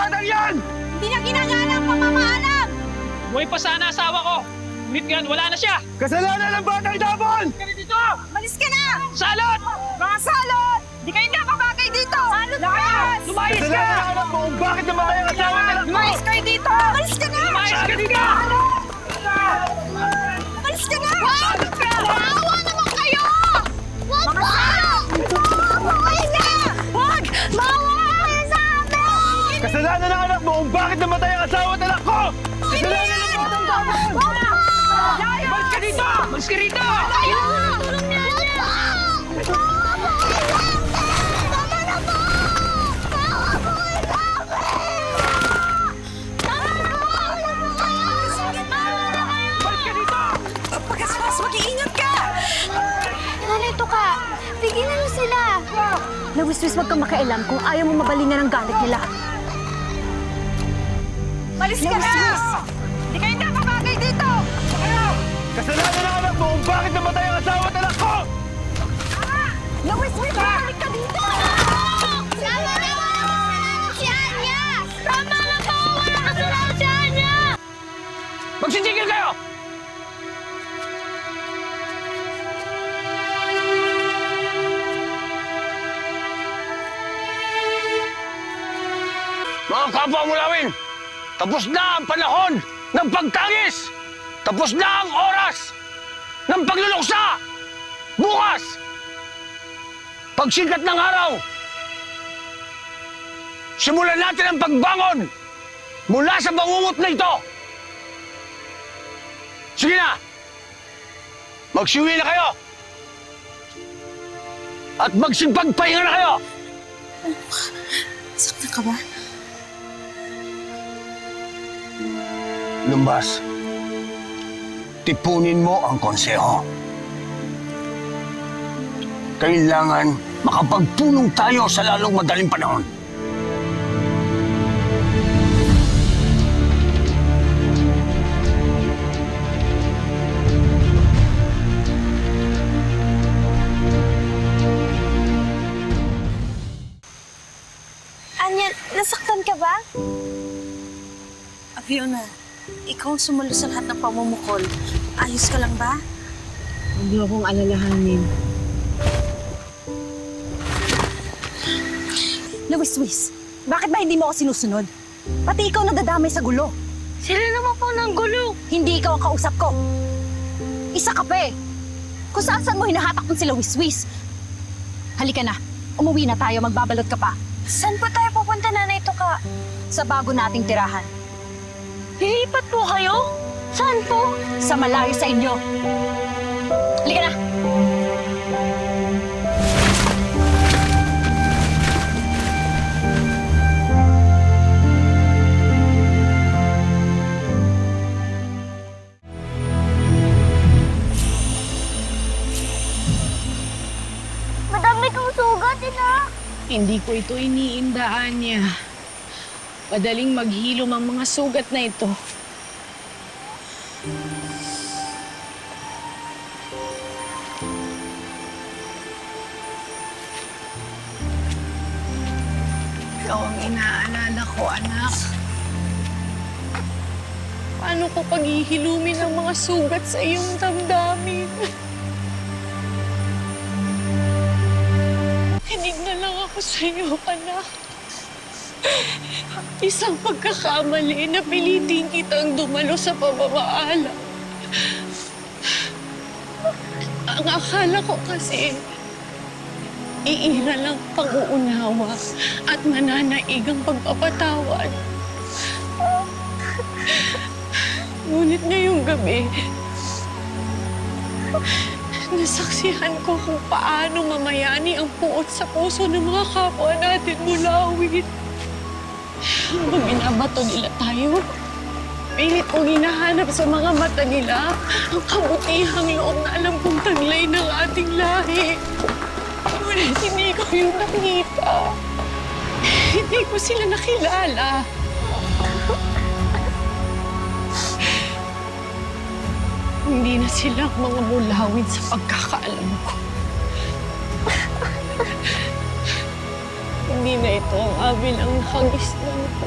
batang yan! Hindi niya ginagana ang pamamaalam! Buhay pa sana asawa ko. Ngunit ngayon, wala na siya. Kasalanan ng batang Dabon! Kaya dito! Malis ka na! Salot! Mga salot! Di kayo nakabagay dito! Salot ka! Lumayas ka! Kasalanan ng anak mo kung bakit namatay ang asawa ng anak ko! Malis kayo dito! Malis ka na! Lumayas ka dito! Malis ka na! Salot ka! Maawa naman kayo! Wag po! Malis ka! Wag! Maawa kayo sa amin! Kasalanan ng anak mo kung bakit namatay ang asawa ng anak ko! Kasalanan ng batang Dabon! Wag po! Malis ka dito! Malis ka rito! Tulong niya niya! Tama na po! Maawa po kayo sa amin! Tama na po! Malis ka dito! Pagkasmas, mag-iingat ka! Narito ka! Tigilan mo sila! Nawiswis, wag kang makialam kung ayaw mo mabalingan ang galit nila. Malis ka na! Di kayo nakabagay dito! Kasalanan ng anak mo kung bakit namatay ang asawa ng anak ko! Nawiswis, balik ka dito! Tama na po! Si Anya! Tama na po! Wala kasalanan si Anya! Magsisigil kayo! Mga kapwa mulawin, tapos na ang panahon ng pagtangis! Tapos na ang oras ng pagluluksa! Bukas! Pagsikat ng araw, simulan natin ang pagbangon mula sa bangungot na ito! Sige na! Magsiuwi na kayo! At magsipagpahinga na kayo! Saktan ka ba? Lumbas, tipunin mo ang konseho. Kailangan makapagpulong tayo sa lalong madaling panahon. Anya, nasaktan ka ba? Fiona, ikaw ang sumalo sa lahat ng pamumukol. Ayos ka lang ba? Huwag niyo akong alalahanin. Nawiswis, bakit ba hindi mo ako sinusunod? Pati ikaw nadadamay sa gulo. Sila naman po ng gulo. Hindi ikaw ang kausap ko. Isa ka pa eh. Kung saan mo hinahatak mo sila wiswis. Halika na, umuwi na tayo, magbabalot ka pa. Saan po tayo pupunta, Nanay Tuka? Sa bago nating tirahan. Lilipat po kayo? Saan po? Sa malayo sa inyo. Halika na! Madami kang sugat, ina! Hindi ko ito iniindaan niya. Madaling maghilom ang mga sugat na ito. Ikaw ang inaalala ko, anak. Paano ko paghihilumin ang mga sugat sa iyong damdamin? Hinig na lang ako sa iyo, anak. Isang pagkakamali na pilitin kitang dumalo sa pamamaala. Ang akala ko kasi, iira lang pag-uunawa at mananaig ang pagpapatawad. Ngunit ngayong gabi, nasaksihan ko kung paano mamayani ang puot sa puso ng mga kapwa natin mulawin. Habang binabato nila tayo, pilit kong hinahanap sa mga mata nila ang kabutihang loob na alam kong taglay ng ating lahi. Ngunit hindi ko yung nakita. Hindi ko sila nakilala. Hindi na sila ang mga mulawin sa pagkakaalam ko. hindi na ito ang amin ang nakagisnan ko.